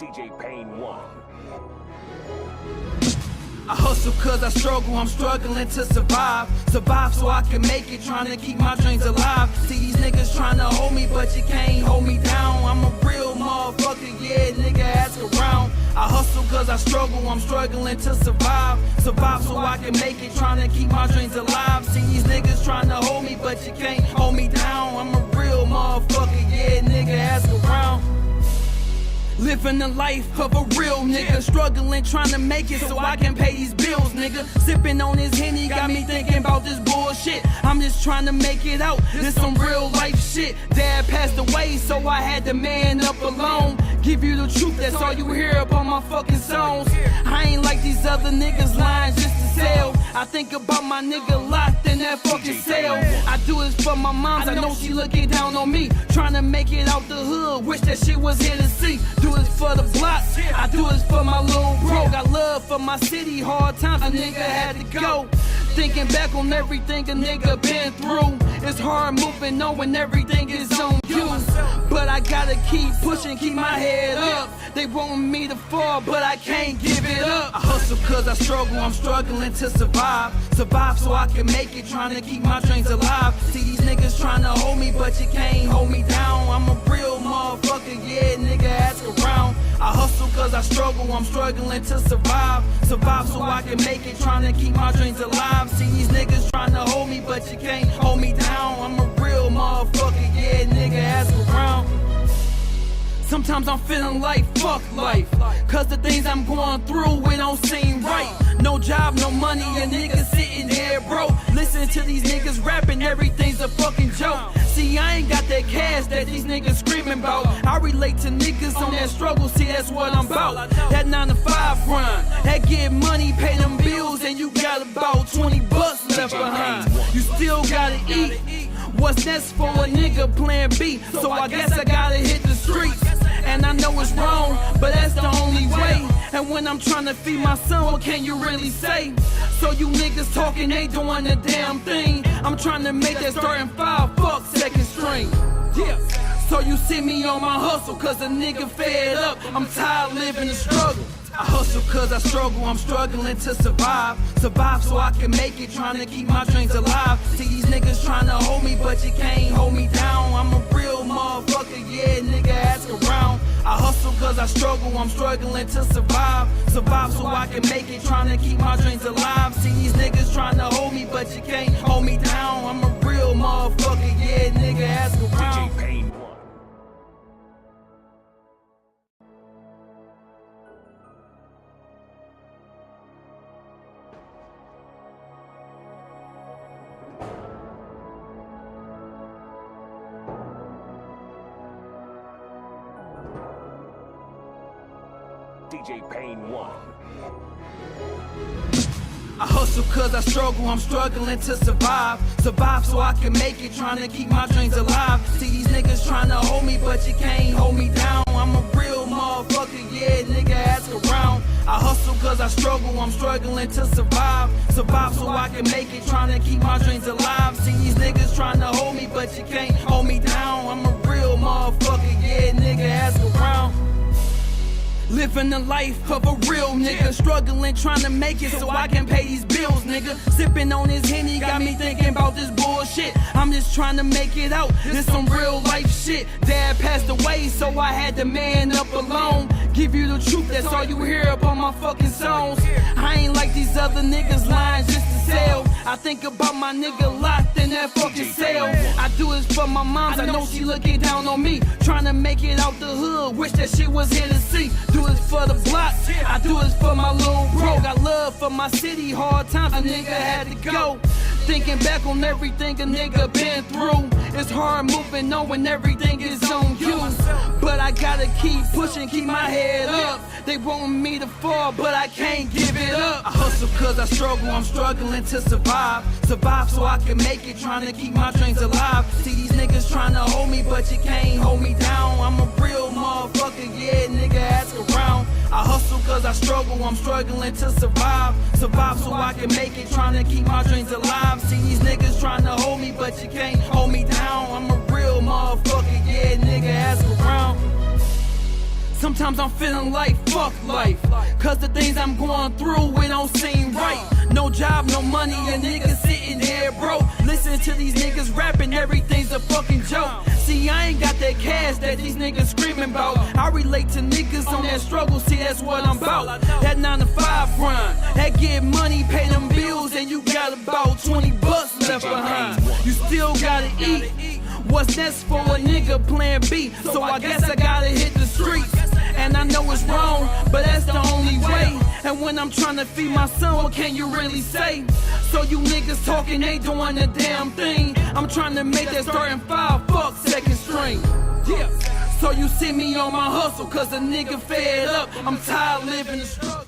DJ Pain 1. I hustle cause I struggle, I'm struggling to survive. Survive so I can make it, trying to keep my dreams alive. See these niggas trying to hold me, but you can't hold me down. I'm a real motherfucker, yeah, nigga, ask around. I hustle cause I struggle, I'm struggling to survive. Survive so I can make it, trying to keep my dreams alive. See these niggas trying to hold me, but you can't hold me down. I'm a real motherfucker, yeah, nigga, ask around. Living the life of a real nigga, struggling trying to make it so I can pay these bills, nigga. Sipping on this Henny got me thinking about this bullshit. I'm just trying to make it out, this some real life shit. Dad passed away so I had to man up alone. Give you the truth, that's all you hear up on my fucking songs. I ain't like these other niggas lying just to sell. I think about my nigga locked in that fucking cell. I do this for my moms, I know she looking down on me. Trying to make it out the hood, wish that shit was here to see. Do this for the block, I do this for my little bro. Got love for my city, hard times a nigga had to go. Thinking back on everything a nigga been through. It's hard moving knowing everything is on you. But I gotta keep pushing, keep my head up. They want me to fall, but I can't give it up. I hustle cause I struggle, I'm struggling to survive. Survive so I can make it, trying to keep my dreams alive. See these niggas trying to hold me, but you can't hold me down. I'm a real motherfucker, yeah, nigga, ask around. I hustle cause I struggle, I'm struggling to survive. Survive so I can make it, trying to keep my dreams alive. See these niggas trying to hold me, but you can't hold me down. I'm a real motherfucker, yeah, nigga, ask around. Sometimes I'm feeling like fuck life, cause the things I'm going through, it don't seem right. No job, no money, a nigga sitting here broke. Listen to these niggas rapping, everything's a fucking joke. See, I ain't got that cash that these niggas screaming about. I relate to niggas on that struggle, see that's what I'm about. That 9 to 5 grind, that get money, pay them bills, and you got about 20 bucks left behind. You still gotta eat. What's next for a nigga plan B? So I guess I gotta hit the streets. And I know it's wrong, but that's the only way. And when I'm trying to feed my son, what can you really say? So you niggas talking, ain't doing a damn thing. I'm trying to make that starting 5, fuck second string. Yeah. So you see me on my hustle, cause a nigga fed up. I'm tired living the struggle. I hustle cause I struggle, I'm struggling to survive. Survive so I can make it, trying to keep my dreams alive. See these niggas trying to hold me, but you can't hold me down. I'm a real motherfucker, yeah, nigga, ask around. I hustle cause I struggle, I'm struggling to survive. Survive so I can make it, trying to keep my dreams alive. See these niggas trying to hold me, but you can't hold me down. I'm a real motherfucker, yeah, nigga, ask around. DJ Pain 1. DJ Pain 1. I hustle cause I struggle, I'm struggling to survive. Survive so I can make it, trying to keep my dreams alive. See these niggas trying to hold me, but you can't hold me down. I'm a real motherfucker, yeah, nigga, ask around. I hustle cause I struggle, I'm struggling to survive. Survive so I can make it, trying to keep my dreams alive. See these niggas trying to hold me, but you can't hold me down. I'm a real motherfucker, yeah, nigga, ask around. Living the life of a real nigga, struggling trying to make it so I can pay these bills, nigga. Sipping on this Henny got me thinking about this bullshit. I'm just trying to make it out, this some real life shit. Dad passed away so I had to man up alone. Give you the truth, that's all you hear up on my fucking songs. I ain't like these other niggas lying just to sell. I think about my nigga locked in that fucking cell. I do this for my moms, I know she looking down on me. Trying to make it out the hood, wish that shit was here to see. Do this for the block, I do this for my little bro. Got love for my city, hard times a nigga had to go. Thinking back on everything a nigga been through. It's hard moving knowing everything is on you. But I gotta keep pushing, keep my head up. They want me to fall, but I can't give it up. I hustle cause I struggle, I'm struggling to survive. Survive so I can make it, trying to keep my dreams alive. See these niggas trying to hold me, but you can't hold me down. I'm a real motherfucker, yeah, nigga, ask around. I hustle cause I struggle, I'm struggling to survive. Survive so I can make it, trying to keep my dreams alive. See these niggas trying to hold me, but you can't hold me down. I'm a real motherfucker, yeah, nigga, ask around. Sometimes I'm feeling like fuck life, cause the things I'm going through, it don't seem right. No job, no money, a nigga sitting here broke. Listen to these niggas rapping, everything's a fucking joke. See, I ain't got that cash that these niggas screaming about. I relate to niggas on that struggle, see that's what I'm about. That 9 to 5 grind, that get money, pay them bills, and you got about 20 bucks left behind. You still gotta eat. What's next for a nigga plan B? So I guess I gotta hit the streets. And I know it's wrong, but that's the only way. And when I'm trying to feed my son, what can you really say? So you niggas talking, ain't doing a damn thing. I'm trying to make that starting 5, fuck second string. Yeah. So you see me on my hustle, cause a nigga fed up. I'm tired living the struggle.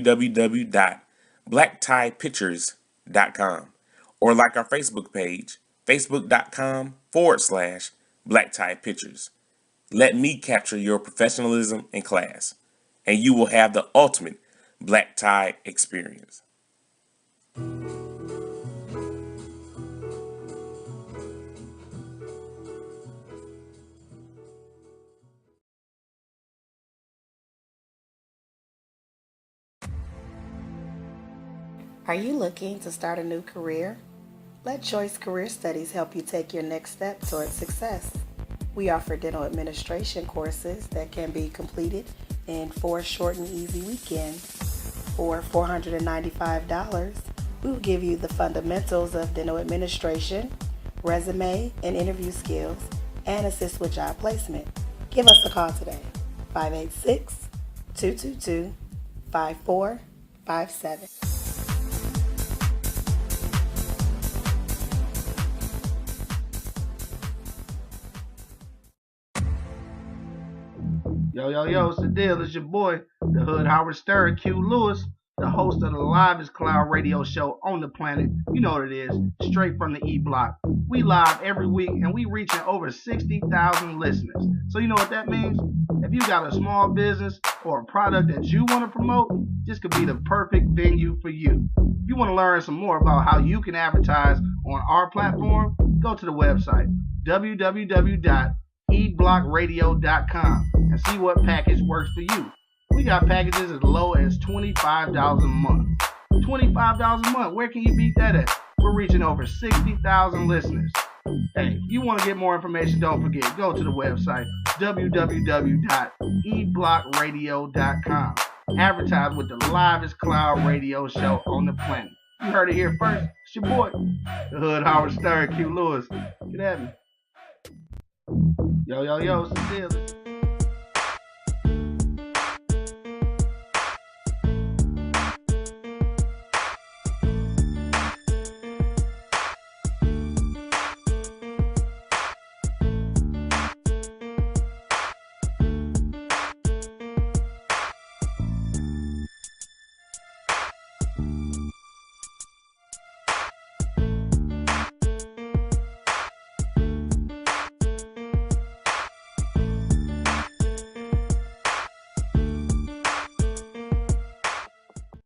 www.blacktiepictures.com or like our Facebook page, facebook.com/blacktiepictures. Let me capture your professionalism in class, and you will have the ultimate black tie experience. Are you looking to start a new career? Let Choice Career Studies help you take your next step towards success. We offer dental administration courses that can be completed in 4 short and easy weekends. For $495, we will give you the fundamentals of dental administration, resume and interview skills, and assist with job placement. Give us a call today, 586-222-5457. Yo, it's the deal. It's your boy, the Hood Howard Stern, Q Lewis, the host of the livest cloud radio show on the planet. You know what it is, straight from the E Block. We live every week, and we reaching over 60,000 listeners. So you know what that means? If you got a small business or a product that you want to promote, this could be the perfect venue for you. If you want to learn some more about how you can advertise on our platform, go to the website, www.eblockradio.com, and see what package works for you. We got packages as low as $25 a month. $25 a month, where can you beat that at? We're reaching over 60,000 listeners. Hey, if you want to get more information, don't forget, go to the website, www.eblockradio.com. Advertise with the livest cloud radio show on the planet. You heard it here first. It's your boy, the Hood Howard Stern, Q Lewis. Get at me. Yo, it's the deal.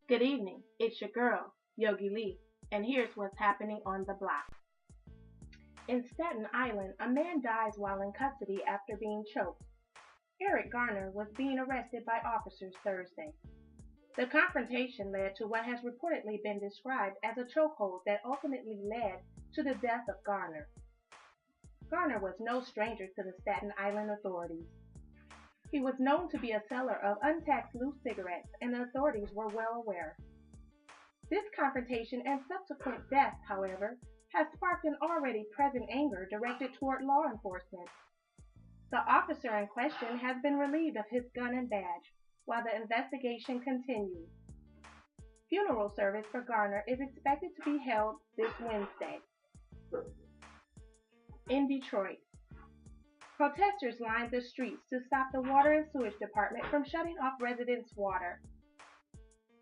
Good evening, it's your girl, Yogi Lee, and here's what's happening on the block. In Staten Island, a man dies while in custody after being choked. Eric Garner was being arrested by officers Thursday. The confrontation led to what has reportedly been described as a chokehold that ultimately led to the death of Garner. Garner was no stranger to the Staten Island authorities. He was known to be a seller of untaxed loose cigarettes, and the authorities were well aware. This confrontation and subsequent death, however, has sparked an already present anger directed toward law enforcement. The officer in question has been relieved of his gun and badge, while the investigation continues. Funeral service for Garner is expected to be held this Wednesday. In Detroit, protesters lined the streets to stop the Water and Sewage Department from shutting off residents' water.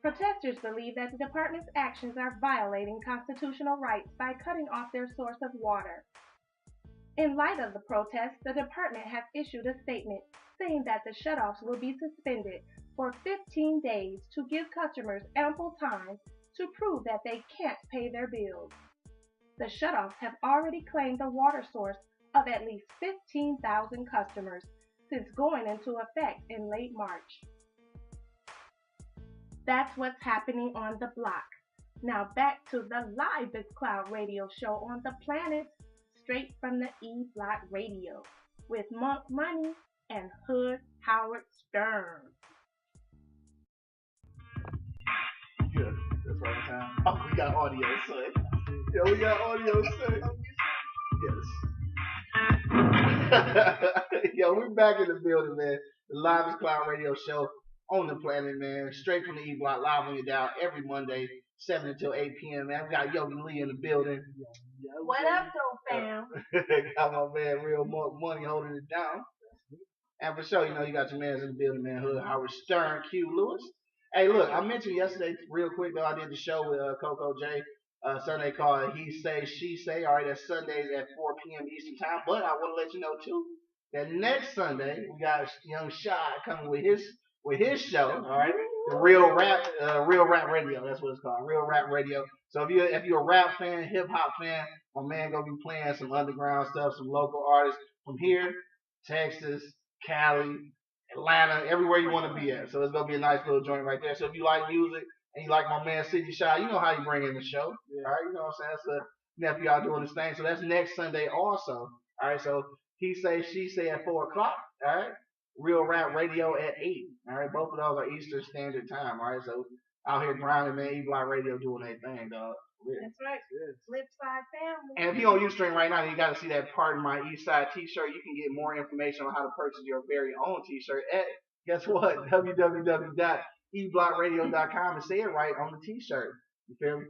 Protesters believe that the department's actions are violating constitutional rights by cutting off their source of water. In light of the protests, the department has issued a statement saying that the shutoffs will be suspended for 15 days to give customers ample time to prove that they can't pay their bills. The shutoffs have already claimed the water source of at least 15,000 customers since going into effect in late March. That's what's happening on the block. Now back to the livest cloud radio show on the planet, straight from the E Block Radio, with Monk Money and Hood Howard Stern. Good. That's right in time. Oh, we got audio, son. Yeah, we got audio, son. Yes. Yo, we're back in the building, man. The livest cloud radio show on the planet, man. Straight from the E Block, live on your dial every Monday, 7 until 8 p.m. Man, we got Yogi Lee in the building. What up, though, fam? Got my man Real Money holding it down. And for sure, you know, you got your mans in the building, man. Hood Howard Stern, Q Lewis. Hey, look, I mentioned yesterday, real quick though, I did the show with Coco J. Sunday called He Say, She Say. All right, that's Sundays at 4 p.m. Eastern Time. But I want to let you know too that next Sunday we got Young Shy coming with his show. All right, the Real Rap Radio. That's what it's called, Real Rap Radio. So if you're a rap fan, hip hop fan, my man gonna be playing some underground stuff, some local artists from here, Texas, Cali, Atlanta, everywhere you want to be at. So it's gonna be a nice little joint right there. So if you like music and you like my man City Shy, you know how you bring in the show. Yeah. All right, you know what I'm saying? That's a nephew out doing his thing. So that's next Sunday also. All right, so He Say, She Say at 4 o'clock. All right, Real Rap Radio at 8. All right, both of those are Eastern Standard Time. All right, so out here grinding, man, E-Block Radio doing their thing, dog. Yeah. That's right. Yeah. Flipside family. And if you're on Ustream right now, you got to see that Pardon My Eastside t-shirt. You can get more information on how to purchase your very own t-shirt at, guess what, www.eblockradio.com and say it right on the t-shirt. You feel me?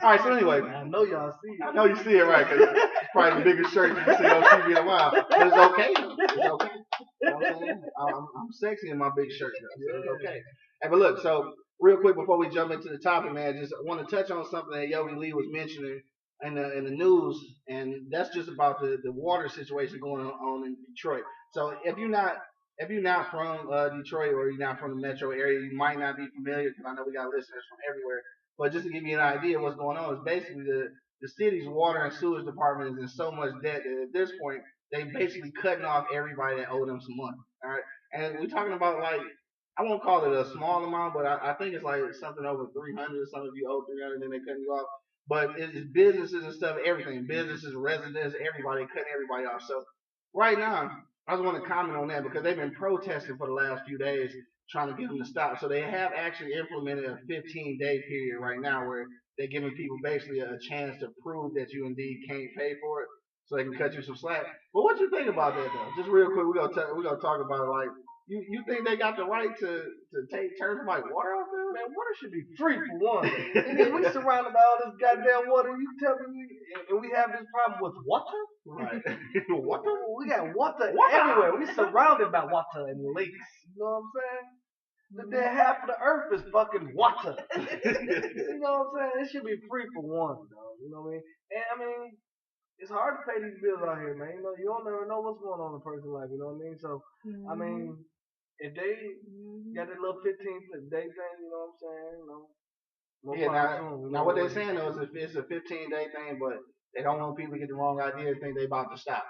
All right, so anyway. I know y'all see it. I know you see it right, because it's probably the biggest shirt you can see on TV in a while. But it's okay. It's okay. You know what I'm saying? I'm sexy in my big shirt, though, so it's okay. Hey, but look, so real quick before we jump into the topic, man, just want to touch on something that Yogi Lee was mentioning in the news, and that's just about the water situation going on in Detroit. So if you're not from Detroit or you're not from the metro area, you might not be familiar, because I know we got listeners from everywhere. But just to give you an idea of what's going on, is basically the city's water and sewage department is in so much debt that at this point they basically cutting off everybody that owed them some money. All right, and we're talking about, like, I won't call it a small amount, but I think it's like something over 300. Some of you owe 300, then they cutting you off. But it's businesses and stuff, everything. Businesses, residents, everybody, cutting everybody off. So right now, I just want to comment on that because they've been protesting for the last few days trying to get them to stop. So they have actually implemented a 15-day period right now where they're giving people basically a chance to prove that you indeed can't pay for it so they can cut you some slack. But what you think about that, though? Just real quick, we're gonna talk about it. Like, you think they got the right to turn somebody's water off there? Man, water should be free for one. And then we surrounded by all this goddamn water. You telling me, and we have this problem with water? Right. Water? We got water everywhere. We surrounded by water and lakes. You know what I'm saying? But then half of the earth is fucking water. You know what I'm saying? It should be free for one, though. You know what I mean? And I mean, it's hard to pay these bills out here, man. You know, you don't never know what's going on in a person's life. You know what I mean? So, I mean, if they got that little 15-day thing, you know what I'm saying? You know, now what they're saying though is it's a 15-day thing, but they don't want people to get the wrong idea and think they about to stop.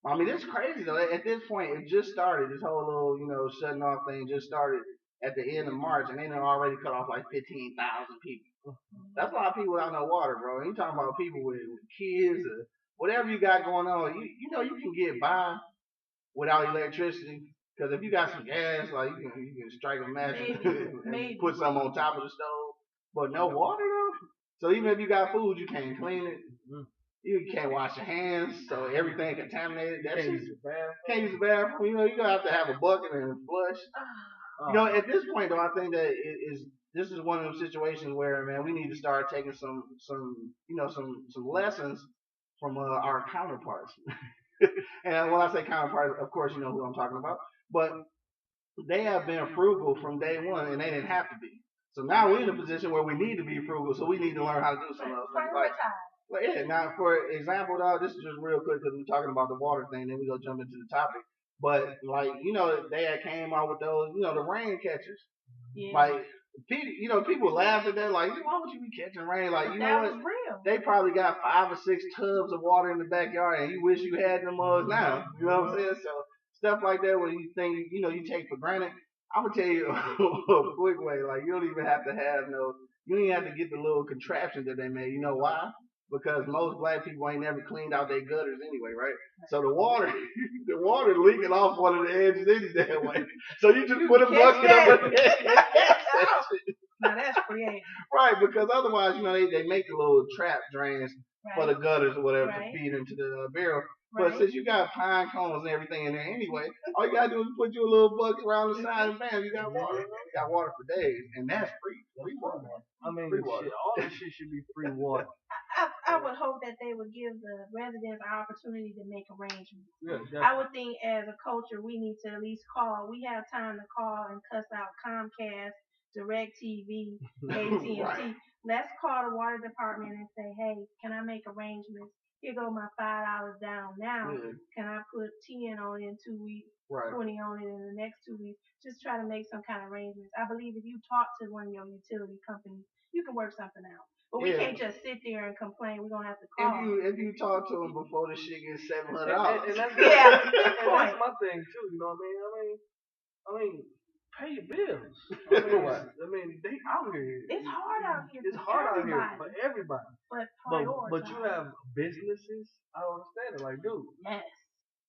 I mean, it's crazy though. At this point, it just started. This whole little, shutting off thing just started at the end of March, and they done already cut off like 15,000 people. That's a lot of people without no water, bro. And you talking about people with kids or whatever you got going on. You know you can get by without electricity. Because if you got some gas, like you can strike a match and put something on top of the stove. But no water though. So even if you got food, you can't clean it. You can't wash your hands, so everything contaminated. Can't use the bathroom. You gonna have to have a bucket and flush. At this point though, I think that this is one of those situations where, man, we need to start taking some lessons from our counterparts. And when I say counterparts, of course you know who I'm talking about. But they have been frugal from day one, and they didn't have to be. So now we're in a position where we need to be frugal, so we need to learn how to do some of those things. Like, yeah, now, for example, though, this is just real quick because we're talking about the water thing, then we're going to jump into the topic. But, like, they had came out with those, the rain catchers. Yeah. Like, people laughed at that, like, why would you be catching rain? Like, you know what? Real. They probably got 5 or 6 tubs of water in the backyard, and you wish you had them now. You know what I'm saying? So, stuff like that where you think, you take for granted. I'm going to tell you a quick way. Like, you don't even have to you don't even have to get the little contraptions that they made. You know why? Because most black people ain't never cleaned out their gutters anyway, right? So the water leaking off one of the edges any damn way. So you just put a bucket up in there. Now that's creative. Right, because otherwise, they make the little trap drains for the gutters or whatever to feed into the barrel. Right. But since you got pine cones and everything in there anyway, all you gotta do is put you a little bucket around the side and bam, you got water. You got water for days, and that's free. Free water. I mean, all this shit should be free water. I would hope that they would give the residents an opportunity to make arrangements. Yeah, I would think as a culture we need to at least call. We have time to call and cuss out Comcast DirecTV, AT&T. Right. Let's call the water department and say, hey, can I make arrangements? Here go my $5 down now. Yeah. Can I put 10 on it in 2 weeks, Right. 20 on it in the next 2 weeks? Just try to make some kind of arrangements. I believe if you talk to one of your utility companies, you can work something out. But we can't just sit there and complain. We're gonna have to call. If you talk to them before the shit gets $700, And that's Point. my thing too. You know what I mean, pay your bills. Right. I mean, they out here. It's hard out here. It's for hard out everybody. here for everybody. But But you have businesses. I don't understand it. Like, dude. yes.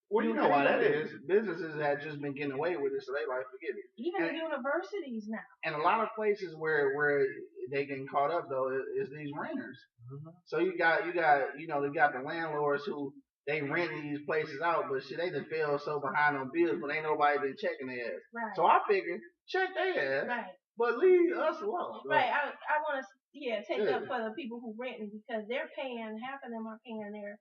well, you know why that is. Businesses have just been getting away with it, so they like forget it. Even universities now. And a lot of places where they getting caught up though is these renters. Mm-hmm. So you got they got the landlords who they rent these places out, but shit they just fell so behind on bills, but ain't nobody been checking their ass. Right. So I figured check their ass, Right. but leave us alone. Right. I want to take up for the people who renting because they're paying. Half of them are paying their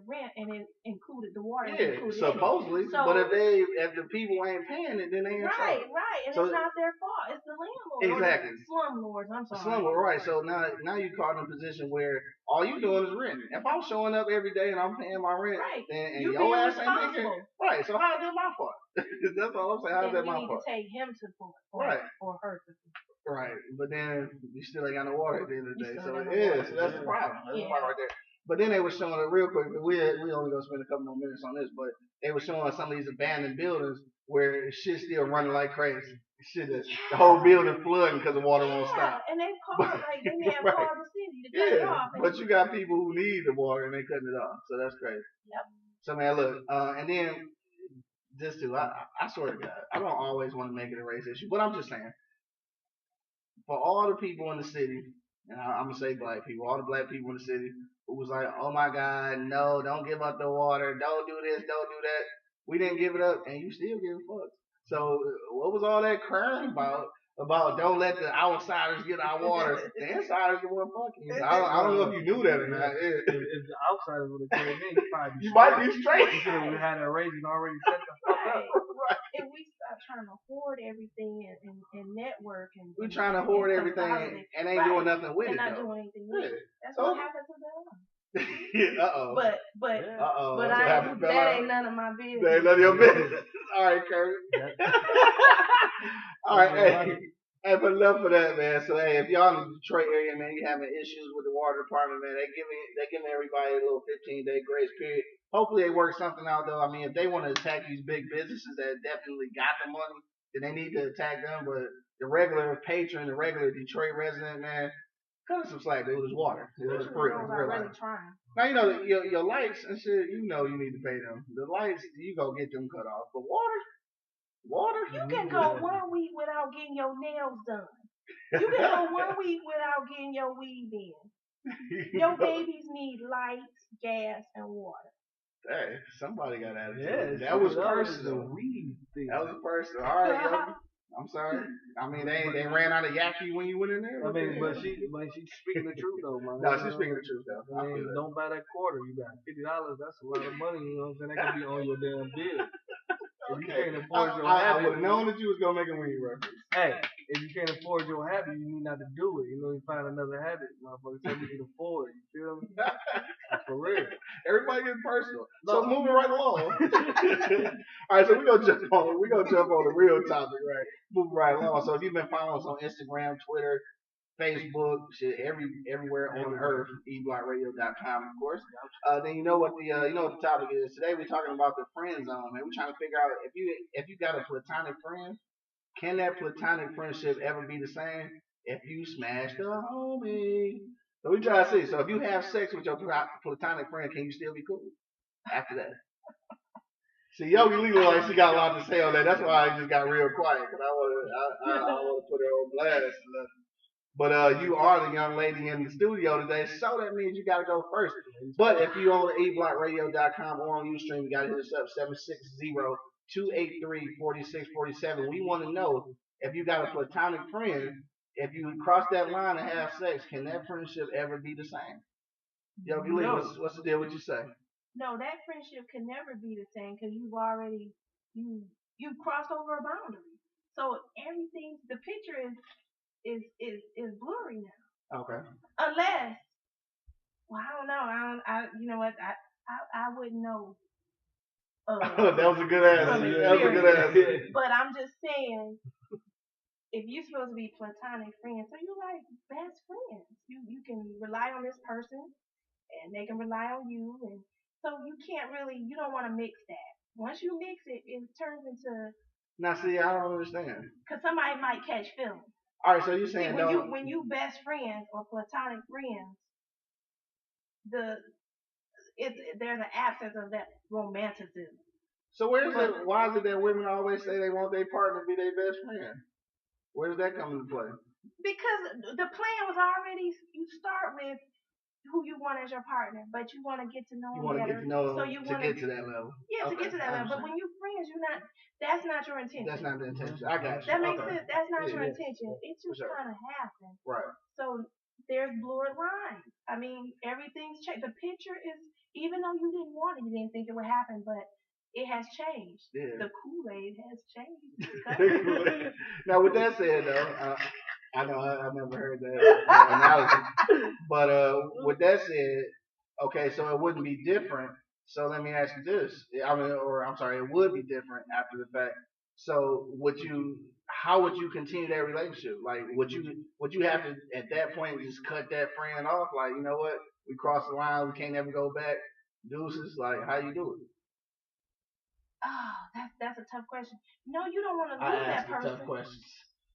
rent and it included the water. Yeah, included supposedly. So, but if the people ain't paying it, then they ain't right, trouble. and So- it's not their fault. It's the landlord. Exactly. Or the slumlords. I'm sorry. Slumlord, right? So now you caught in a position where all you doing is renting. If I'm showing up every day and I'm paying my rent, Right. and You your being ass ain't taking responsible. right. So how is that my fault? That's all I'm saying. How is Then that we my need fault? to take him to court. Right. Or her to court. Right, but then you still ain't got no water at the end of the You day. still So got no it is. water. So that's the problem. That's the Yeah. problem right there. But then they were showing it real quick. We only gonna spend a couple more minutes on this, but they were showing some of these abandoned buildings where shit's still running like crazy. Shit, the whole building flooding because the water won't stop. And they've called, like, they may have Right. called the city to cut it Yeah, off. And but you got people who need the water and they cutting it off. So that's crazy. Yep. So man, look, and then this too. I swear to God, I don't always want to make it a race issue, but I'm just saying, for all the people in the city, and I'm gonna say black people, all the black people in the city who was like, oh my God, no, don't give up the water, don't do this, don't do that. We didn't give it up, and you still give fucks. So what was all that crying about? About don't let the outsiders get our water. The insiders the one fucking you. I don't know if you knew that or not. If the outsiders would have came in, You might be straight. You could have had a raising already set the fuck up. Right. And we start trying to hoard everything and network and We trying to hoard and everything consolidate. and ain't Right. doing nothing with and it not though. doing anything with it. That's So- what happens to them. Uh-oh. But Uh-oh. but That's what happened, fella. that ain't none of my business. That ain't none of your business. All right, Kurt. All right, hey, but enough for that, man. So, hey, if y'all in the Detroit area, man, you having issues with the water department, man, they giving everybody a little 15-day grace period. Hopefully, they work something out, though. I mean, if they want to attack these big businesses that definitely got the money, then they need to attack them. But the regular patron, the regular Detroit resident, man, cut us some slack, dude. It's water. It's for real. It's real really life. trying. Now, you know, your lights and shit, you know you need to pay them. The lights, you go get them cut off. But water? You can go 1 week without getting your nails done. You can go 1 week without getting your weave in. Your babies need lights, gas, and water. Hey, somebody got attitude. Yeah, that was the personal. weed thing. That was personal. All right, yo. I'm sorry. I mean, they ran out of yaki when you went in there. I mean, but she's speaking the truth though, man. No, she's speaking the truth though. I mean, don't buy that quarter. You got $50. That's a lot of money. You know what I'm saying? That could be on your damn bill. If you can't afford your I habit, would have known that you was gonna make a weed reference. hey, if you can't afford your habit, you need not to do it. You know, you find another habit, motherfucker. So you can afford it. You feel me? For real. Everybody getting personal. So moving right along. All right, so we're gonna jump on the real topic, right? Moving right along. So if you've been following us on Instagram, Twitter, Facebook, shit, everywhere on earth, eblockradio.com, of course. Then you know what the topic is. Today we're talking about the friend zone, man. We're trying to figure out if you got a platonic friend, can that platonic friendship ever be the same if you smashed a homie? So we try to see. So if you have sex with your platonic friend, can you still be cool after that? See, Yogi Lee look like she got a lot to say on that. That's why I just got real quiet, because I want to put her on blast. But you are the young lady in the studio today, so that means you got to go first. But if you on eblockradio.com or on Ustream, you got to hit us up, 760-283-4647. We want to know if you got a platonic friend, if you cross that line and have sex, can that friendship ever be the same? Yogi Lee, what's the deal? What you say? No, that friendship can never be the same because you've already you crossed over a boundary. So everything, the picture is blurry now. Okay. Unless, well, I don't know. You know what? I wouldn't know. That was a good answer. That was a good answer. But I'm just saying, if you're supposed to be platonic friends, so you're like best friends. You can rely on this person, and they can rely on you, and so you can't really. You don't want to mix that. Once you mix it, it turns into. Now, see, I don't understand. Because somebody might catch feelings. All right, so you're saying when you best friends or platonic friends, there's an absence of that romanticism. So why is it that women always say they want their partner to be their best friend? Where does that come into play? Because the plan was already, you start with who you want as your partner, but you want to get to know them better. You want to get to know so them you to get to that level. Yeah, to get to that level. But when you're friends, that's not your intention. That's not the intention. I got you. That makes sense. That's not your intention. It just kind of happened. Right. So there's blurred lines. I mean, everything's changed. The picture is, even though you didn't want it, you didn't think it would happen, but it has changed. Yeah. The Kool-Aid has changed. Now, with that said, though, I know I never heard that analogy, but with that said, okay, so it wouldn't be different. So let me ask you this. It would be different after the fact. So how would you continue that relationship? Like, would you have to, at that point, just cut that friend off? Like, you know what? We crossed the line. We can't ever go back. Deuces. Like, how you do it? Oh, that's a tough question. No, you don't want to lose that person. Tough questions.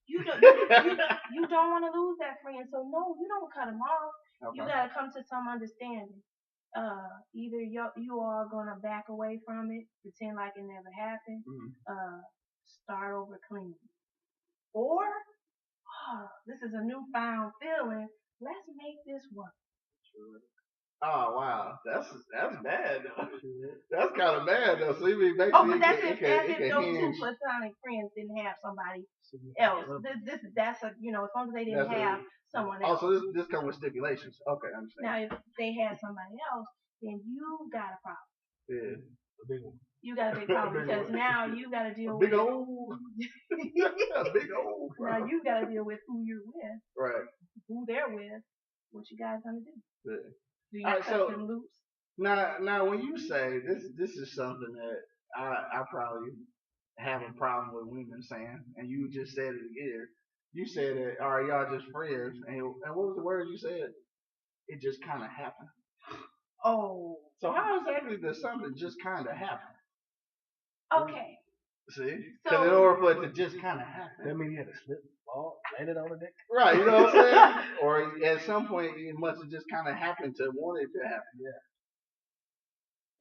You don't want to lose that friend. So no, you don't cut them off. Okay. You gotta come to some understanding. Either you are gonna back away from it, pretend like it never happened, start over clean, or this is a newfound feeling. Let's make this work. Oh wow, that's bad though. That's kind of bad though. So you mean basically, but that's if those two platonic friends didn't have somebody else. That's as long as they didn't have someone else. Oh, so this comes with stipulations. Okay, I understand. Now if they had somebody else, then you got a problem. Yeah, a big one. You got a big problem because now you got to deal with big old. Big old. Now you got to deal with who you're with. Right. Who they're with. What you guys gonna do? Yeah. Do you cut them loose? Now, when you say this is something that I probably have a problem with women saying, and you just said it again. You said that, all right, y'all just friends, and what was the word you said? It just kind of happened. Oh. So how exactly does something just kind of happen? Okay. See? Because in order for it to just kind of happen, that means you had to slip, fall, landed on the deck. Right, you know what I'm saying? Or at some point, it must have just kind of happened to want it to happen. Yeah.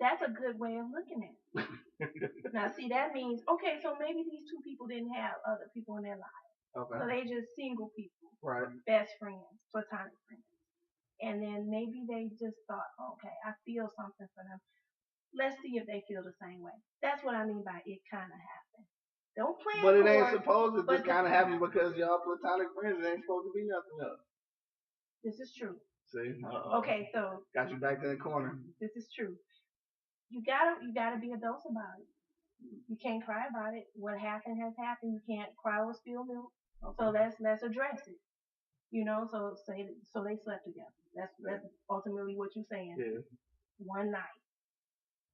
That's a good way of looking at it. Now, see, that means, okay, so maybe these two people didn't have other people in their lives. Okay. So they just single people. Right. Best friends, platonic friends. And then maybe they just thought, okay, I feel something for them. Let's see if they feel the same way. That's what I mean by it kind of happened. Don't plan But it for ain't supposed to just kind of happen because y'all platonic friends. It ain't supposed to be nothing else. This is true. See? Okay, so. Got you back in the corner. This is true. You gotta be adults about it. You can't cry about it. What happened has happened. You can't cry over spilled milk. Okay. So let's address it. So they slept together. That's ultimately what you're saying. Yeah. One night.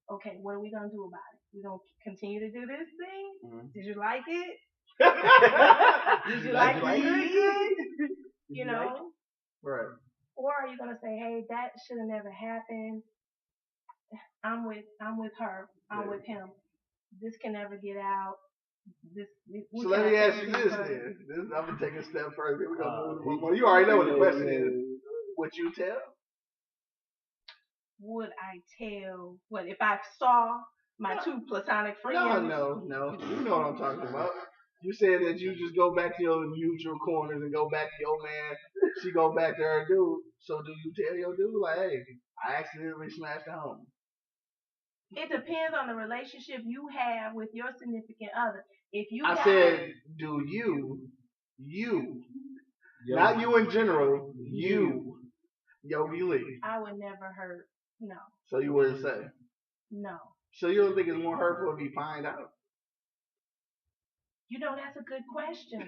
Okay, what are we gonna do about it? We gonna continue to do this thing? Mm-hmm. Did you like it? Did you like it? Right. Or are you gonna say, hey, that should have never happened. I'm with her. I'm with him. This can never get out. So let me ask you this then. I'm gonna take a step further. We're gonna move on. You already know what the question is. Would you tell? Would I tell? What if I saw my two platonic friends? No. You know what I'm talking about. You said that you just go back to your mutual corners and go back to your man. She go back to her dude. So do you tell your dude like, hey, I accidentally smashed the home? It depends on the relationship you have with your significant other. If you said, do you, not you in general, you, Yogi Lee. I would never hurt, no. So you wouldn't say? No. So you don't think it's more hurtful if you find out? You know, that's a good question.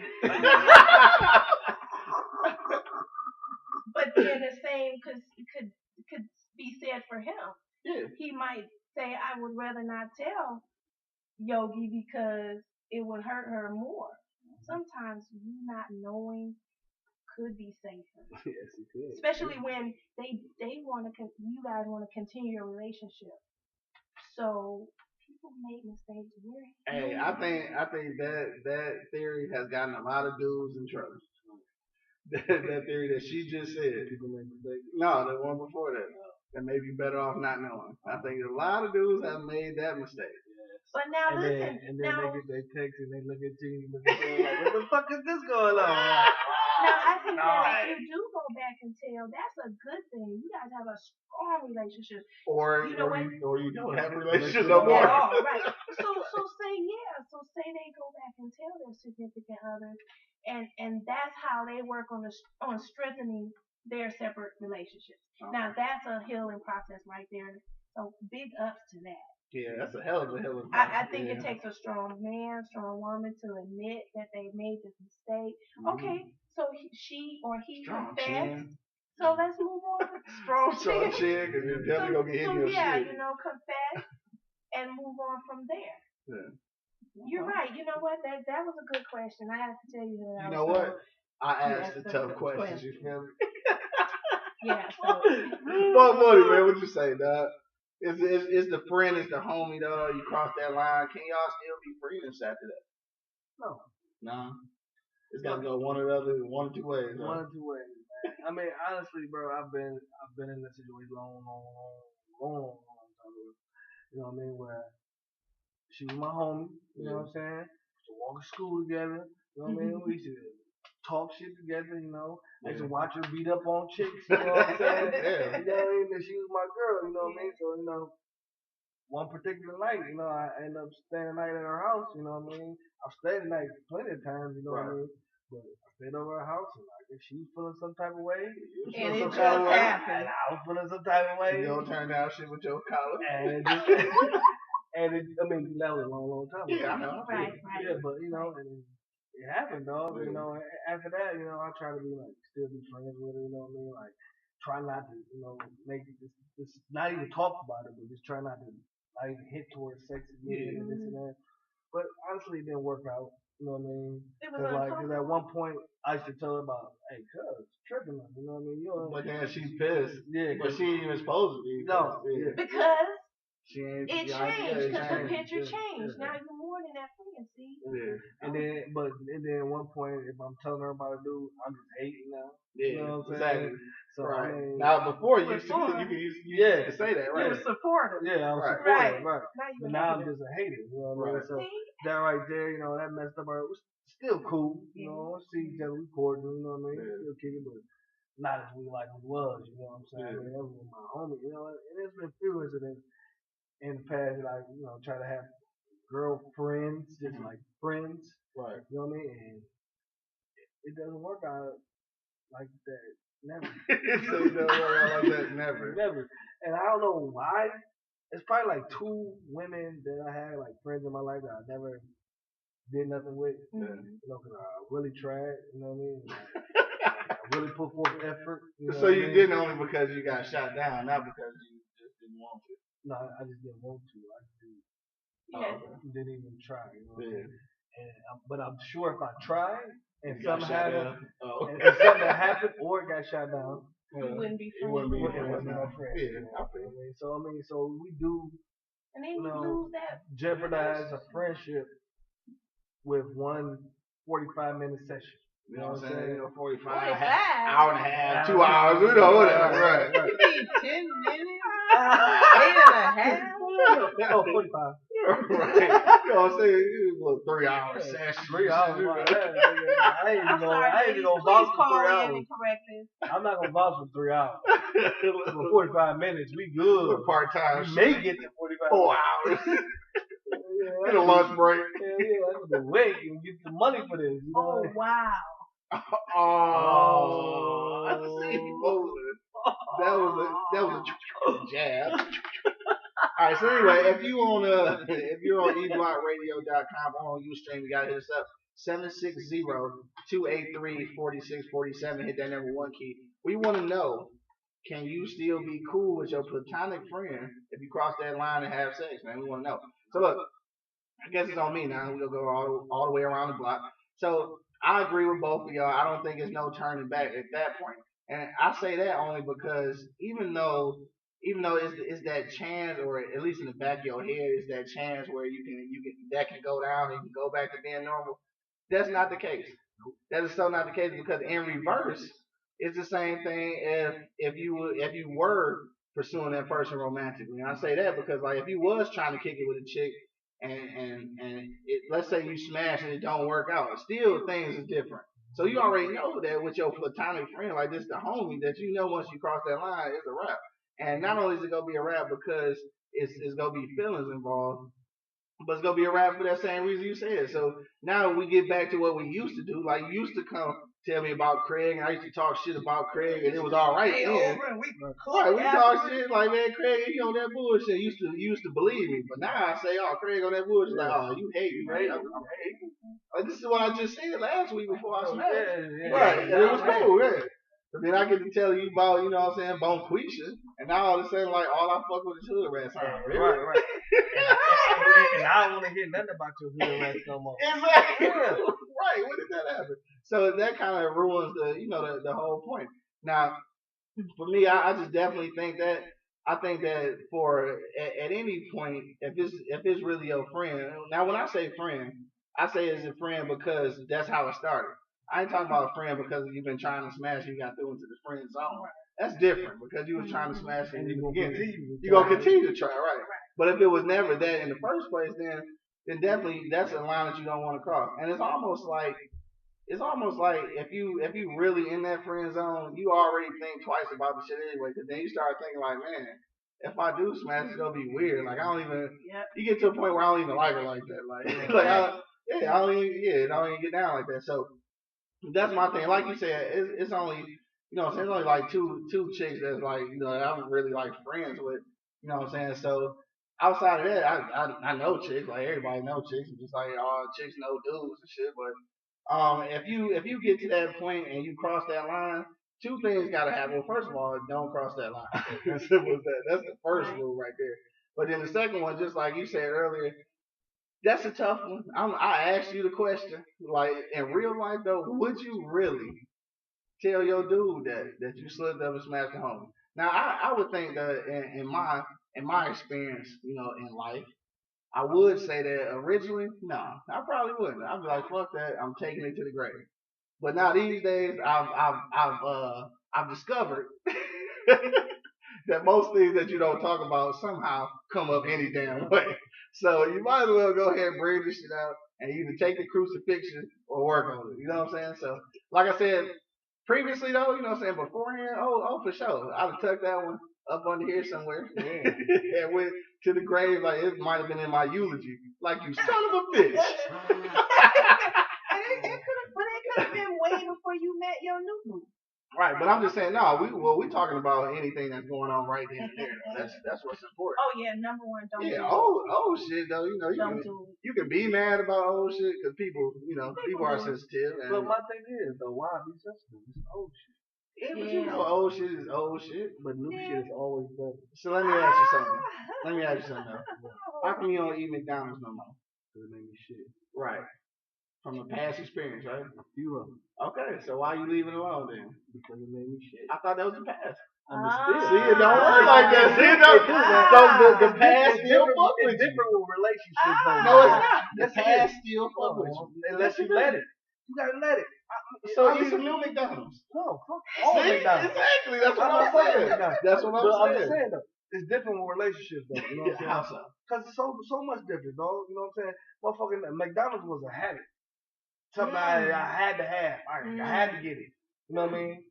But then the same could be said for him. Yeah. He might say, I would rather not tell Yogi because it would hurt her more. Sometimes you not knowing could be safer. Yes, it could. Especially when they want to, you guys want to continue your relationship. So people make mistakes. Hey, I think that theory has gotten a lot of dudes in trouble. that theory that she just said. People make mistakes. No, the one before that. That may be better off not knowing. I think a lot of dudes have made that mistake. But now And listen, then now, they text and they look at you and look at you like, what the fuck is this going on? now I think that if you do go back and tell, that's a good thing. You guys have a strong relationship. Or You know what? you don't have a relationship no more. At all, right. So say yeah. So say they go back and tell their significant other, and that's how they work on strengthening their separate relationships. Now that's a healing process right there. So big ups to that. Yeah, that's a hell of a I think it takes a strong man, strong woman to admit that they made this mistake. Okay, so she or he confessed. Chin. So let's move on. Strong chin, because you're definitely going to get hit in your shit. Confess and move on from there. Yeah. You're right. You know what? That was a good question. I have to tell you that. You know what? I asked the tough questions, you feel me? Yeah, so. Fuck money, man. What you say, dog? Is the friend, is the homie, dog? You cross that line, can y'all still be friends after that? No. No. It's got to go one or the other, one or two ways. One or two ways, man. I mean, honestly, bro, I've been in this situation long time ago. You know what I mean? Where she was my homie, you know what I'm saying? We used to walk to school together, you know what I mean? We used to talk shit together, you know. I used to watch her beat up on chicks, you know what I'm saying? Yeah. You know what I mean? And she was my girl, you know what I mean? So, you know, one particular night, you know, I ended up staying the night at her house, you know what I mean? I've stayed the night plenty of times, you know what I mean? But I stayed over her house, and like, if she was feeling some type of way, And it just happened. and I was feeling some type of way. You don't turn down shit with your collar. And it just, I mean, that was a long time ago. Yeah, I know. Right. Yeah, but, you know, and it happened, dog. You know, after that, you know, I try to be like, still be friends with her, you know what I mean? Like, try not to, you know, make this not even talk about it, but just try not to even hit towards sex again and this and that. But honestly, it didn't work out. You know what I mean? Because at one point, I used to tell her about, hey, cuz, tripping on, you know what I mean? You know, But then she's pissed. Yeah, But she ain't even supposed to be. No. Yeah. Because She ain't, it yeah, changed. Because the changed. picture Yeah. changed. Yeah. Now you're more than that friend, see? Yeah. And then at one point, if I'm telling her about a dude, I'm just hating now. Yeah, You know what I'm exactly. saying? So, Right. I mean, Now, before you used to Yeah. say that, You right? were supportive. yeah, I was Right. supportive, right. Now you But now I'm just a hater, you know what I mean? Right. So see? that right there, you know, that messed up our. It was still cool, you know. See each other, we cordial, you know what I mean? Yeah. Still kicking, but not as we like we was, you know what I'm saying? Yeah. I mean, that was my homie, you know. And there's been few incidents in the past that I, you know, try to have girlfriends, just like friends, Right. you know what I mean? And it doesn't work out like that. Never. So you don't worry about like that, never. Never. And I don't know why. It's probably like two women that I had, like friends in my life that I never did nothing with. Yeah. You know, because I really tried, you know what I mean? I really put forth effort. You know So what I you mean? didn't only because you got shot down, not because you just didn't want to. No, I just didn't want to. I Yeah. didn't even try, you know what I Yeah. mean? But I'm sure if I tried and You got something shot happened, down. Oh. and if something happened or it got shot down, You wouldn't be You wouldn't be friends. friends no now. friends. Yeah, I I feel. mean, so we do And then you you know, lose that. jeopardize a friendship with one 45-minute session. You know what I'm saying? You know, 45, 45. hour and a half, 2 hours, you know, whatever. Right. You need 10 minutes? 8.5? Oh, 45. Right. You know what I'm saying? You little 3 hour session. 3 hours. You Wow, know. I'm I ain't even sorry, gonna ladies, vouch please for 3 call in hours. and correct this. I'm not gonna vouch for 3 hours. For 45 minutes, we good. Part time. We may get to 45 4 minutes. hours. Yeah, Get a lunch break. Yeah, I have to wait and get the money for this. You know? Oh, wow. Oh, I see. That was a jab. All right. So anyway, if you're on eblockradio.com or on Ustream, you gotta hit us up 760-283-4647. Hit that number 1 key. We want to know. Can you still be cool with your platonic friend if you cross that line and have sex, man? We want to know. So look, I guess it's on me now. We'll go all the way around the block. So I agree with both of y'all. I don't think it's no turning back at that point. And I say that only because even though it's that chance, or at least in the back of your head, it's that chance where you can that can go down and you can go back to being normal. That's not the case. That is so not the case, because in reverse, it's the same thing if you were pursuing that person romantically. And I say that because, like, if you was trying to kick it with a chick and let's say you smash and it don't work out, still things are different. So you already know that with your platonic friend, like this, the homie, that you know once you cross that line, it's a wrap. And not only is it gonna be a wrap because it's gonna be feelings involved, but it's gonna be a wrap for that same reason you said. So now we get back to what we used to do. Like, you used to come tell me about Craig, and I used to talk shit about Craig, and it was all right then. We talk shit like, man, Craig, you on that bullshit. You used to believe me, but now I say, oh, Craig on that bullshit. Like, oh, you hate me, right? I'm hating. Like, this is what I just said last week before I smashed. Right, and it was cool, right? But then I get to tell you about, you know what I'm saying, Bonquisha, and now all of a sudden, like, all I fuck with is hood rats. Right. And I don't want to hear nothing about your hood rats no more. Exactly. Right. When did that happen? So that kind of ruins the whole point. Now, for me, I just definitely think that at any point, if it's really your friend. Now, when I say friend, I say it's a friend because that's how it started. I ain't talking about a friend because you've been trying to smash and you got through into the friend zone. That's different, because you was trying to smash and you're gonna continue to try, right? But if it was never that in the first place, then definitely that's a line that you don't want to cross. And it's almost like if you really in that friend zone, you already think twice about the shit anyway. Because then you start thinking like, man, if I do smash, it's gonna be weird. Like, I don't even. You get to a point where I don't even like her like that. Like, I don't even get down like that. So that's my thing. Like you said, it's only, it's only like two chicks that's like, I'm really like friends with. You know what I'm saying? So outside of that, I know chicks. Like, everybody know chicks. It's just like all chicks know dudes and shit. But if you get to that point and you cross that line, two things gotta happen. Well, first of all, don't cross that line. As simple as that. That's the first rule right there. But then the second one, just like you said earlier, that's a tough one. I asked you the question. Like, in real life though, would you really tell your dude that you slipped up and smashed the homie? Now, I would think that in my experience, in life, I would say that originally, no, I probably wouldn't. I'd be like, fuck that, I'm taking it to the grave. But now these days, I've discovered that most things that you don't talk about somehow come up any damn way. So you might as well go ahead and bring this shit out and either take the crucifixion or work on it. You know what I'm saying? So, like I said previously, though, you know what I'm saying, beforehand, oh, for sure, I'd have tucked that one up under here somewhere and went to the grave like it might have been in my eulogy. Like, you son of a bitch. It could have been way before you met your new boo. Right, but I'm just saying, no, we're talking about anything that's going on right then and there. That's what's important. Oh yeah, number one, don't do it. Old shit though, you can be mad about old shit because people are sensitive. But my thing is though, why be sensitive? It's old shit. Yeah, but old shit is old shit, but new shit is always better. So let me ask you something. Though. How come you don't eat McDonald's no more? Because it made me shit. Right. From a past experience, right? You are. Okay, so why you leaving it alone then? Because it made me shit. I thought that was the past. See, it don't work like that. See, it don't. So the past still fuck with you. It's different with relationships. No, it's not. The past still fuck with you. Unless you let it. You gotta let it. So eat some new McDonald's. No, fuck all McDonald's. Exactly. That's what I'm saying. That's what I'm saying. Though, it's different with relationships, though. You know what I'm saying? Because it's so much different, dog. You know what I'm saying? Motherfucking McDonald's was a habit. Something I had to have. I had to get it. You know what I mean?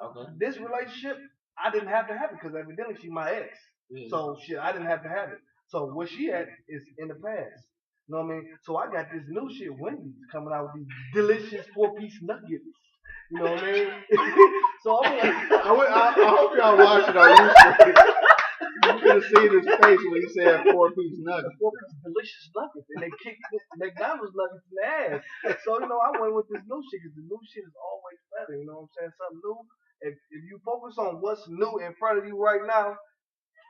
Okay. This relationship, I didn't have to have it because evidently she's my ex. Yeah. So shit, I didn't have to have it. So where she at is in the past. You know what I mean? So I got this new shit, Wendy's, coming out with these delicious 4-piece nuggets. You know what I mean? So I'm like, I hope y'all watch it on YouTube. could have seen his face when he said 4-piece nuggets. 4-piece delicious nuggets, and they kicked McDonald's nuggets in the ass. So I went with this new shit because the new shit is always better. You know what I'm saying? Something new. If you focus on what's new in front of you right now,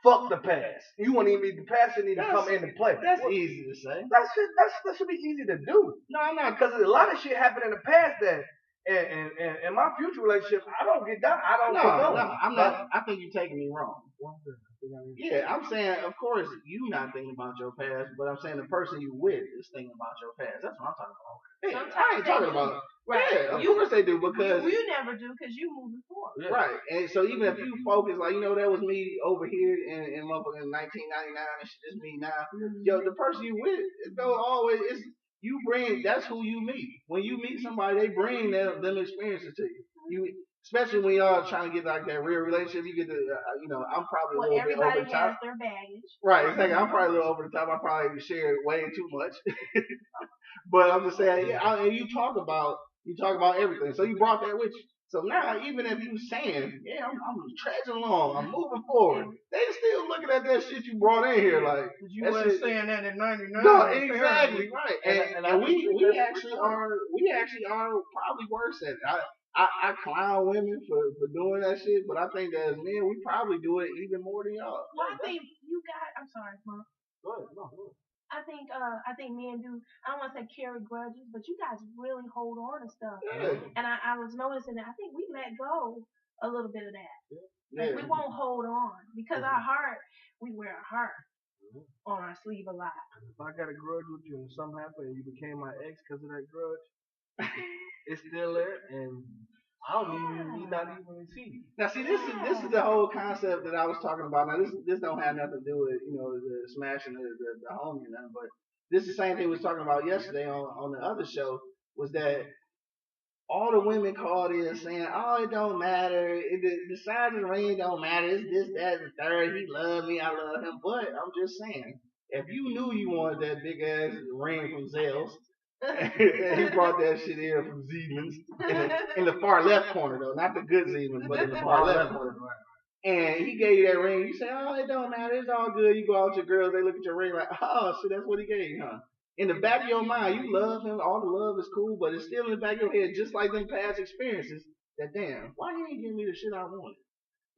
fuck the past. You won't even need the past. It need to come into play. That's easy to say. That should be easy to do. No, I'm not. Because a lot of shit happened in the past that. In my future relationship, I don't get down. I don't condone. No, I'm not. I think you're taking me wrong. Yeah, I'm saying, of course, you not thinking about your past, but I'm saying the person you with is thinking about your past. That's what I'm talking about. Hey, I ain't talking about. Right. Yeah, of course they do because you never do because you moving forward. Yeah. Right, and so even if you focus, like that was me over here in motherfucking 1999, and shit, it's me now. Yo, the person you with, it don't always. It's you bring. That's who you meet. When you meet somebody, they bring them experiences to you. Especially when y'all trying to get like that real relationship, you get to, I'm probably a little bit over the top. Everybody has their baggage. Right, exactly. I'm probably a little over the top. I probably shared way too much. But I'm just saying, and you talk about everything. So you brought that with you. So now, even if you saying, I'm trudging along, I'm moving forward, they still looking at that shit you brought in here like. You weren't saying that in '99. No, exactly, right. And we actually are probably worse at it. I clown women for doing that shit, but I think that as men, we probably do it even more than y'all. Well, I think you got. I'm sorry, Mom. Go ahead. No, go ahead. I think men do. I don't want to say carry grudges, but you guys really hold on to stuff. Yeah. And I was noticing that. I think we let go a little bit of that. Yeah. Like we won't hold on because our heart. We wear our heart on our sleeve a lot. If I got a grudge with you and something happened and you became my ex because of that grudge. It's still there, and I don't even not even see. Now, see, this is the whole concept that I was talking about. Now, this don't have nothing to do with the smashing the homie, and nothing, but this is the same thing we was talking about yesterday on the other show. Was that all the women called in saying, "Oh, it don't matter. The size of the ring don't matter. It's this, that, and the third. He love me, I love him." But I'm just saying, if you knew you wanted that big ass ring from Zales. And he brought that shit here from Zeedman's in the far left corner though, not the good Zeedman's, but in the far left corner. And he gave you that ring. You say, "Oh, it don't matter. It's all good." You go out with your girls, they look at your ring like, "Oh, shit, that's what he gave you, huh?" In the back of your mind, you love him. All the love is cool, but it's still in the back of your head, just like them past experiences. That damn, why he ain't give me the shit I wanted?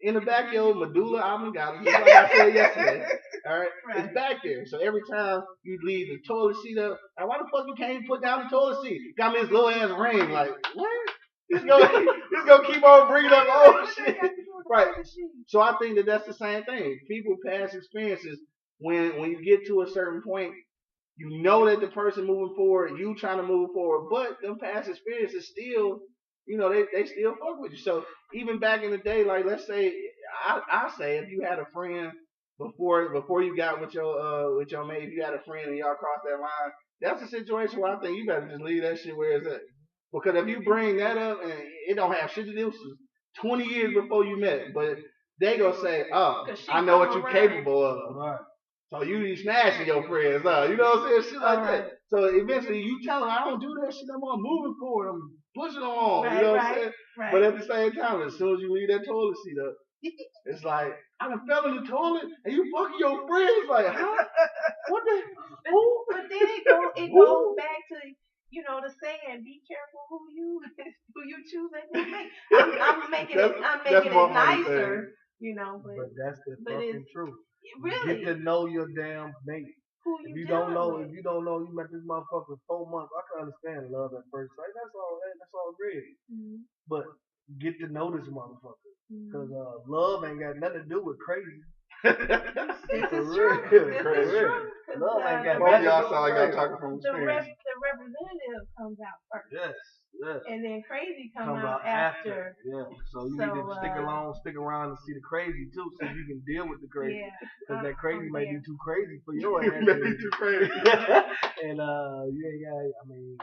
In the back of your medulla oblongata, just like I said yesterday. All right, it's back there. So every time you leave the toilet seat up, now why the fuck you can't even put down the toilet seat? Got me this little ass ring, like what? It's gonna keep on bringing up old shit, right? So I think that's the same thing. People past experiences, when you get to a certain point, you know that the person moving forward, you trying to move forward, but them past experiences still. They still fuck with you. So even back in the day, like let's say, I say if you had a friend before you got with your mate, if you had a friend and y'all crossed that line, that's a situation where I think you better just leave that shit where it's at. Because if you bring that up and it don't have shit to do, this was 20 years before you met, but they gonna say, "Oh, I know what you're capable of." Right. So you be smashing your friends, huh? You know what I'm saying? Shit like that. So eventually you tell them, "I don't do that shit. I'm moving forward. I'm pushing along." You know what I'm saying? Right. But at the same time, as soon as you leave that toilet seat up, it's like, I done fell in the toilet and you fucking your friends. Like, huh? What the? But then it goes back to the saying, be careful who you choose as your mate. I'm making it nicer, But that's the but fucking truth. Really, Get to know your damn mate. who If you you don't know, with. you met this motherfucker 4 months. I can understand love at first sight. That's all great. Mhm. But get to know this motherfucker, Mhm. cause love ain't got nothing to do with crazy. This is true. This is true. Love ain't got Both nothing to y'all do sound like with y'all crazy. talking from experience. The representative comes out first, Yes. and then crazy Comes out after. Yeah. So you need to stick around and see the crazy too, so you can deal with the crazy. Yeah, Cause that crazy I'm may there. be too crazy for your ass. May be too crazy. And you ain't got. I mean,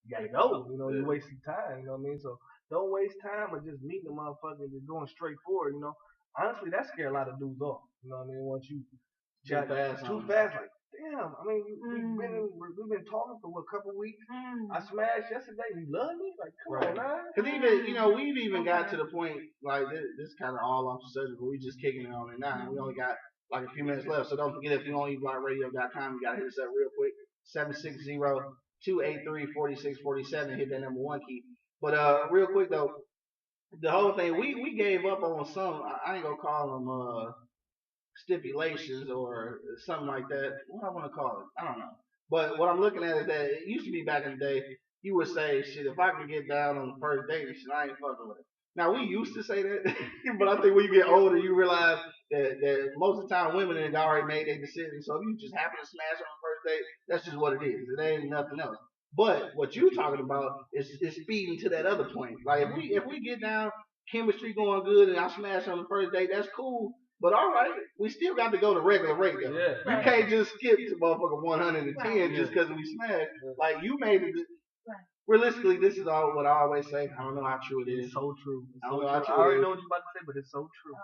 you gotta go. You're wasting time. You know what I mean? So don't waste time of just meeting the motherfucker and just going straight forward. Honestly, that scare a lot of dudes off. You know what I mean? Once you Too fast, like damn. I mean, we've been talking for a couple weeks. I smashed yesterday. You love me? Like, come on, man. Because even we've even got to the point like this kind of all off the subject, but we just kicking it on it now. We only got like a few minutes left. So don't forget, if you're on eblockradio.com, you gotta hit us up real quick. 760-283-4647. Hit that number 1 key. But real quick though, the whole thing we gave up on some. I ain't gonna call them stipulations or something like that. What I want to call it, I don't know. But what I'm looking at is that it used to be back in the day, you would say, shit, if I can get down on the first date, shit, I ain't fucking with it. Now, we used to say that, but I think when you get older, you realize that most of the time women have already made their decision. So if you just happen to smash on the first date, that's just what it is. It ain't nothing else. But what you're talking about is speeding to that other point. Like, if we get down, chemistry going good, and I smash on the first date, that's cool. But all right, we still got to go to regular rate though. Yeah. You can't just skip to motherfucking 110 just because we smashed. Like, you made it. Realistically, this is what I always say. I don't know how true it is. It's so true. I don't know how true it is. I already know what you're about to say, but it's so true.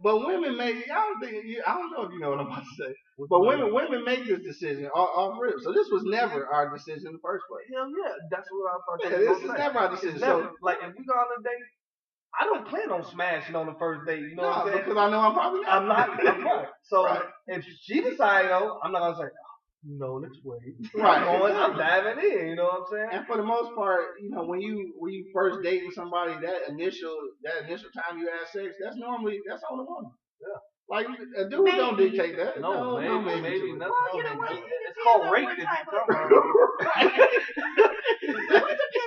But women make. I don't know if you know what I'm about to say. But women make this decision off rip. So this was never our decision in the first place. Hell yeah, that's what I thought. Yeah, this is never our decision. So like, if we go on a date, I don't plan on smashing on the first date. You know what I'm saying? Because I know I'm probably not. I'm not. So if she decides, I'm not gonna say, no, let's wait. Right. I'm diving in. You know what I'm saying? And for the most part, when you first date with somebody, that initial time you have sex, that's on the woman. Yeah. Like, a dude don't dictate that. No, maybe nothing. Well, you know what? It's called rape. It depends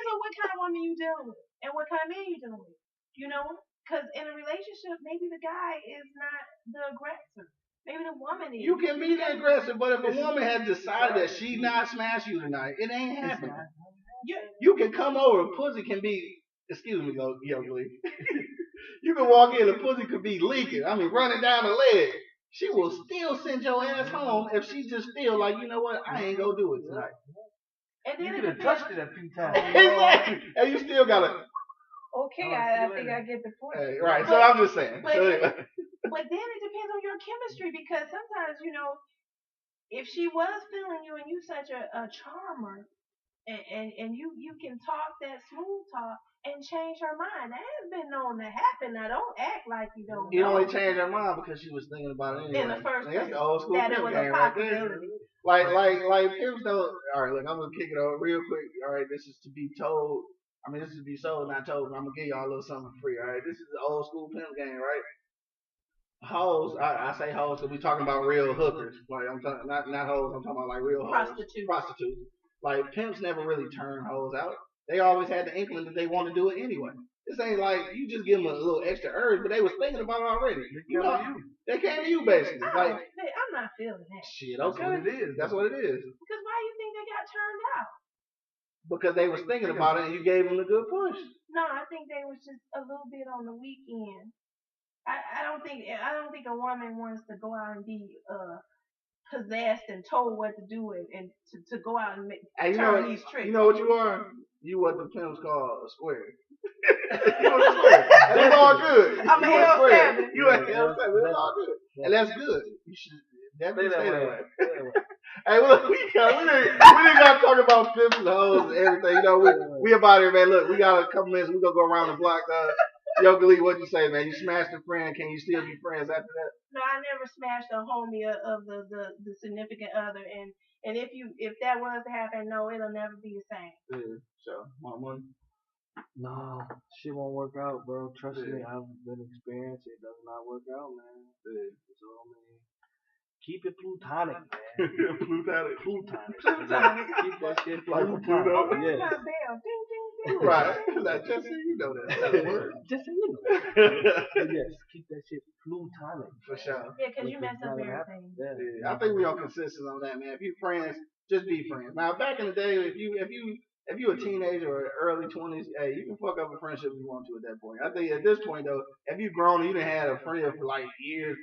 on what kind of woman you dealing with and what kind of man you dealing with. You know, because in a relationship, maybe the guy is not the aggressor. Maybe the woman is. You can be the aggressor, but if a woman has decided that she not smash you tonight, it ain't happening. You can come over, pussy can be, excuse me, young lady. You can walk in, the pussy could be leaking. I mean, running down the leg. She will still send your ass home if she just feel like, you know what, I ain't gonna do it tonight. And then you could have touched it a few times. Exactly. And you still gotta. Okay, I think I get the point. Hey, right, so I'm just saying. But then it depends on your chemistry, because sometimes, if she was feeling you and you such a charmer, and you can talk that smooth talk and change her mind. That has been known to happen. Now, don't act like you don't know. You only changed her mind because she was thinking about it anyway. In the first place. That's the old school that it pimp was game a right there. possibility. Like pimps don't. All right, look, I'm gonna kick it over real quick. All right, this is to be told. I mean, this is to be sold, not told. But I'm gonna give y'all a little something free. All right, this is the old school pimp game, right? Hoes, I say hoes because we talking about real hookers. Like, I'm talking not hoes. I'm talking about like real hoes. Prostitutes. Like, pimps never really turn hoes out. They always had the inkling that they want to do it anyway. This ain't like you just give them a little extra urge, but they was thinking about it already. They came to you basically. Like, I'm not feeling that. Shit, that's what it is. That's what it is. Because why do you think they got turned out? Because they was thinking about it and you gave them a good push. No, I think they was just a little bit on the weak end. I don't think a woman wants to go out and be possessed and told what to do and to go out and turn these tricks. You know what you are? You what the pimps call a square. You a square. That's all good. I'm a L7. You a L7. It's all good. And that's good. You should definitely say that way. Hey, look, we didn't got to talk about pimps and hoes and everything. We about here, man. Look, we got a couple minutes. We gonna go around the block. Yo, Glee, what'd you say, man? You smashed a friend. Can you still be friends after that? No, I never smashed a homie of the significant other, and if that was to happen, no, it'll never be the same. Yeah, so, money? No, shit won't work out, bro. Trust me, I've been experienced. It does not work out, man. So, man, keep it plutonic, man. Plutonic. Keep that shit plutonic. Oh, yeah. my bell. Ding, ding, ding. Right. Like, just so you know that. That's a word. Just so you know. Yes, keep that shit plutonic. For sure. Yeah, because you mess up everything. Yeah. I think we on consensus on that, man. If you friends, just be friends. Now, back in the day, if you a teenager or early 20s, hey, you can fuck up a friendship if you want to at that point. I think at this point, though, if you've grown and you done had a friend for like years,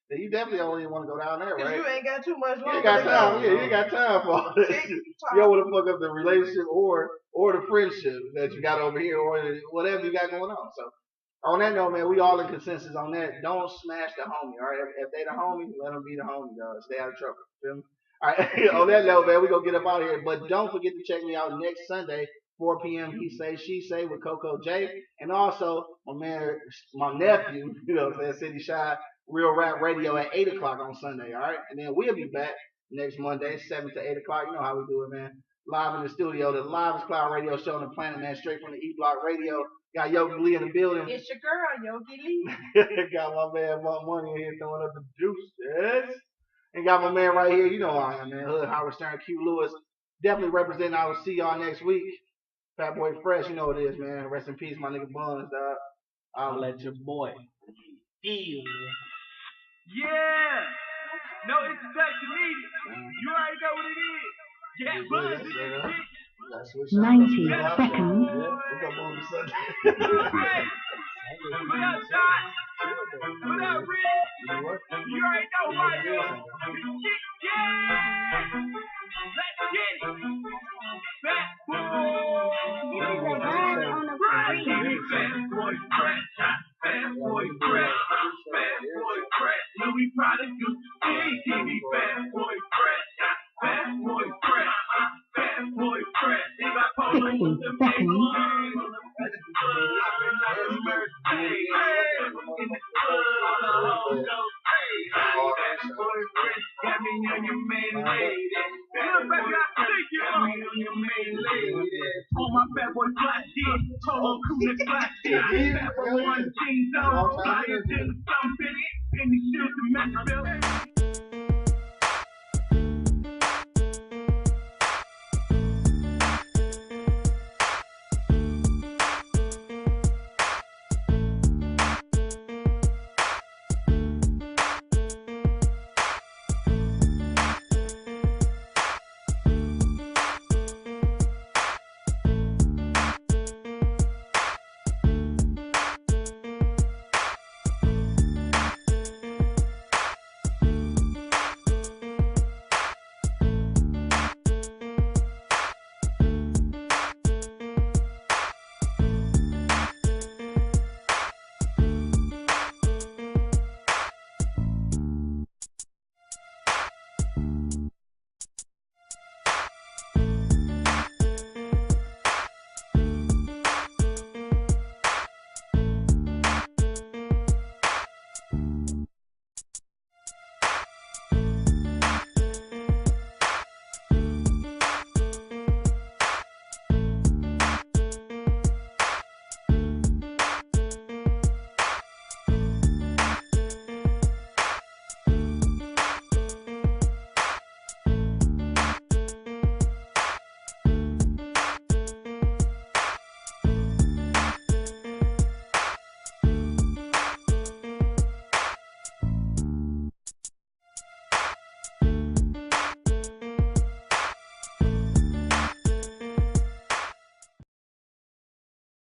then you definitely don't even want to go down there, right? Because you ain't got too much longer. You ain't got time. Yeah, you ain't got time for all this. You don't want to fuck up the relationship or the friendship that you got over here or whatever you got going on. So, on that note, man, we all in consensus on that. Don't smash the homie, all right? If they the homie, let them be the homie, dog. Stay out of trouble. Feel me? All right, on that note, man, we gonna get up out of here. But don't forget to check me out next Sunday, 4 p.m. He Say, She Say with Coco J. And also, my nephew, City Shy, Real Rap Radio at 8 o'clock on Sunday, all right? And then we'll be back next Monday, 7 to 8 o'clock. You know how we do it, man. Live in the studio, the livest cloud radio show on the planet, man. Straight from the E-Block Radio. Got Yogi Lee in the building. It's your girl, Yogi Lee. Got my man Monk Money in here throwing up the juice. Yes. And got my man right here. You know how I am, man. Hood Howard Stern, Q Lewis. Definitely representing. I will see y'all next week. Fat Boy Fresh, you know what it is, man. Rest in peace, my nigga Buns, dog. I'll let your boy feel. Yeah! No introduction needed. You already know what it is. Yeah, Buzz in this bitch. 90 seconds. We gonna move to Sunday. What up, Josh? What up, Rick? You already know who I am. Yeah! Let's get it. Fat boy. Give me fat boy fresh. Fat boy fresh. Fat boy fresh. Louis Prada Gucci. Give me fat boy fresh. Fat boy fresh. Fat boy fresh. If I pull 60 seconds. On my fat boy flat shit, Polo cool and flat shit. Fat boy one jeans on, flyers in the sun, in the shoes to match